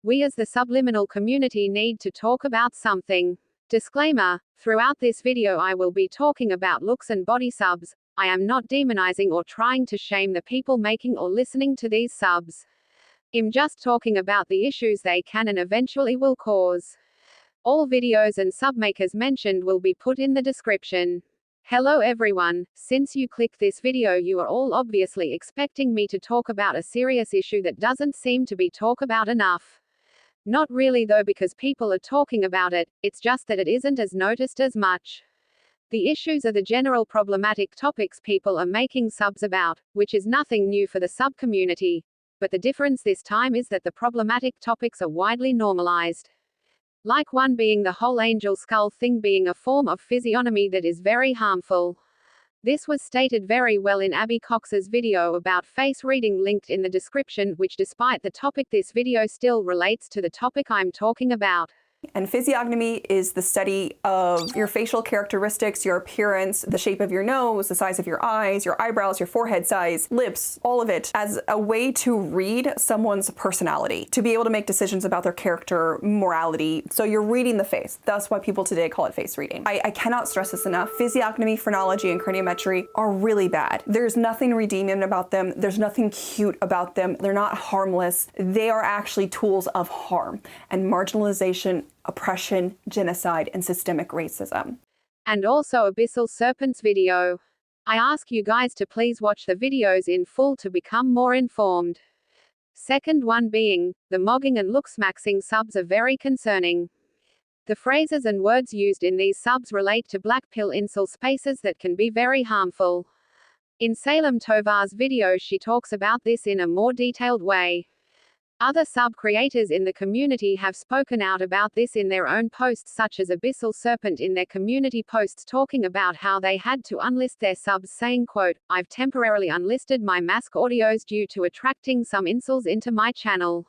We as the subliminal community need to talk about something. Disclaimer: throughout this video I will be talking about looks and body subs. I am not demonizing or trying to shame the people making or listening to these subs. I'm just talking about the issues they can and eventually will cause. All videos and submakers mentioned will be put in the description. Hello everyone, since you clicked this video you are all obviously expecting me to talk about a serious issue that doesn't seem to be talked about enough. Not really though, because people are talking about it, it's just that it isn't as noticed as much. The issues are the general problematic topics people are making subs about, which is nothing new for the sub community. But the difference this time is that the problematic topics are widely normalized. Like one being the whole angel skull thing being a form of physiognomy that is very harmful. This was stated very well in Abby Cox's video about face reading linked in the description, which despite the topic this video still relates to the topic I'm talking about. And physiognomy is the study of your facial characteristics, your appearance, the shape of your nose, the size of your eyes, your eyebrows, your forehead size, lips, all of it, as a way to read someone's personality, to be able to make decisions about their character, morality. So you're reading the face. That's why people today call it face reading. I cannot stress this enough. Physiognomy, phrenology, and craniometry are really bad. There's nothing redeeming about them. There's nothing cute about them. They're not harmless. They are actually tools of harm and marginalization, oppression, genocide, and systemic racism. And also Abyssal Serpent's video. I ask you guys to please watch the videos in full to become more informed. Second one being, the mogging and looksmaxing subs are very concerning. The phrases and words used in these subs relate to black pill incel spaces that can be very harmful. In Salem Tovar's video she talks about this in a more detailed way. Other sub-creators in the community have spoken out about this in their own posts, such as Abyssal Serpent in their community posts talking about how they had to unlist their subs, saying, quote, "I've temporarily unlisted my mask audios due to attracting some incels into my channel.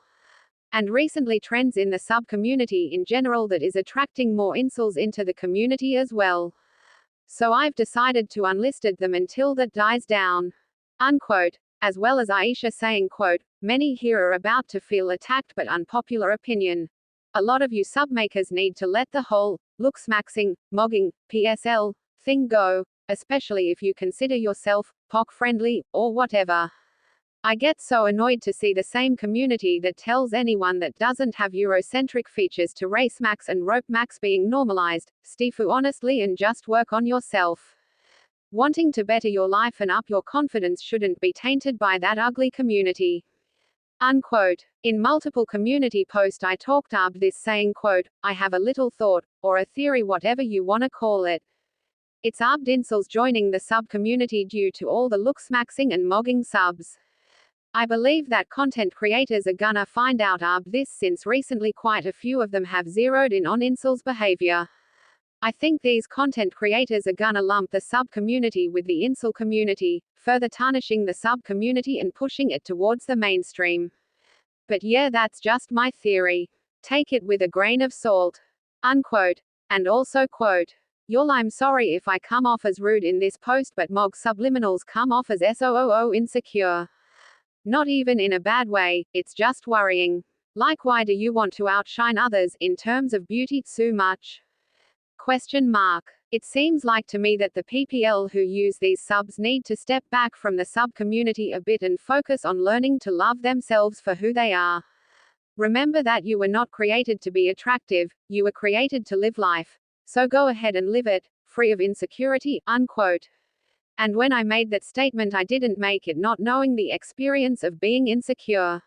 And recently trends in the sub-community in general that is attracting more incels into the community as well. So I've decided to unlisted them until that dies down." Unquote. As well as Aisha saying, quote, "Many here are about to feel attacked, but unpopular opinion. A lot of you submakers need to let the whole looksmaxing, mogging, PSL thing go, especially if you consider yourself POC friendly, or whatever. I get so annoyed to see the same community that tells anyone that doesn't have Eurocentric features to race max and rope max being normalized. Stifu honestly, and just work on yourself. Wanting to better your life and up your confidence shouldn't be tainted by that ugly community." Unquote. In multiple community posts I talked up this, saying, quote, "I have a little thought, or a theory, whatever you wanna call it. It's arbed incels joining the sub-community due to all the looksmaxing and mogging subs. I believe that content creators are gonna find out arbed this, since recently quite a few of them have zeroed in on incels behavior. I think these content creators are gonna lump the sub-community with the incel community, further tarnishing the sub-community and pushing it towards the mainstream. But yeah, that's just my theory. Take it with a grain of salt." Unquote. And also, quote, "Y'all, I'm sorry if I come off as rude in this post, but mog subliminals come off as SOOO insecure. Not even in a bad way, it's just worrying. Like, why do you want to outshine others, in terms of beauty, so much? Question mark. It seems like to me that the PPL who use these subs need to step back from the sub-community a bit and focus on learning to love themselves for who they are. Remember that you were not created to be attractive, you were created to live life. So go ahead and live it, free of insecurity." Unquote. And when I made that statement I didn't make it not knowing the experience of being insecure.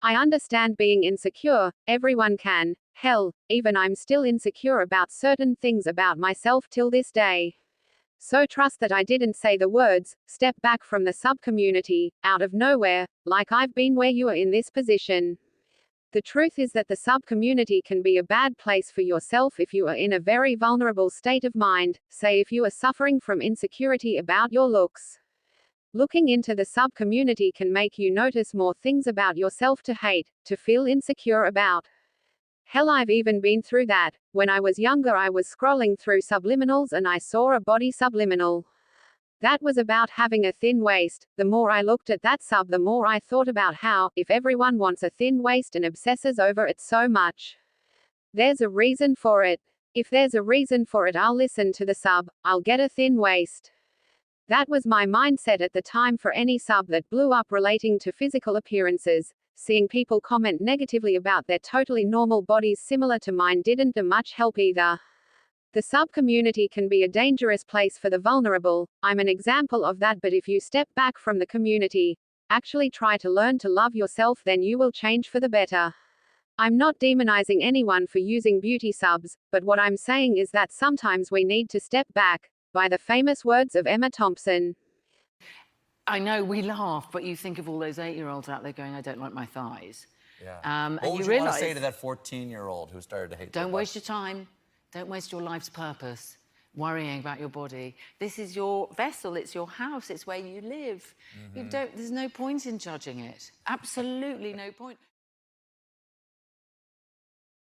I understand being insecure, everyone can. Hell, even I'm still insecure about certain things about myself till this day. So trust that I didn't say the words, "step back from the sub-community," out of nowhere, like I've been where you are in this position. The truth is that the sub-community can be a bad place for yourself if you are in a very vulnerable state of mind, say if you are suffering from insecurity about your looks. Looking into the sub-community can make you notice more things about yourself to hate, to feel insecure about. Hell, I've even been through that. When I was younger I was scrolling through subliminals and I saw a body subliminal. That was about having a thin waist. The more I looked at that sub, the more I thought about how, if everyone wants a thin waist and obsesses over it so much, there's a reason for it. If there's a reason for it, I'll listen to the sub, I'll get a thin waist. That was my mindset at the time for any sub that blew up relating to physical appearances. Seeing people comment negatively about their totally normal bodies similar to mine didn't do much help either. The sub community can be a dangerous place for the vulnerable. I'm an example of that, but if you step back from the community, actually try to learn to love yourself, then you will change for the better. I'm not demonizing anyone for using beauty subs, but what I'm saying is that sometimes we need to step back, by the famous words of Emma Thompson. I know we laugh, but you think of all those 8-year-olds out there going, I don't like my thighs. Yeah. And What would you you want realise, to say to that 14-year-old who started to hate their don't butt? waste your time. Don't waste your life's purpose worrying about your body. This is your vessel, it's your house, it's where you live. There's no point in judging it. Absolutely no point.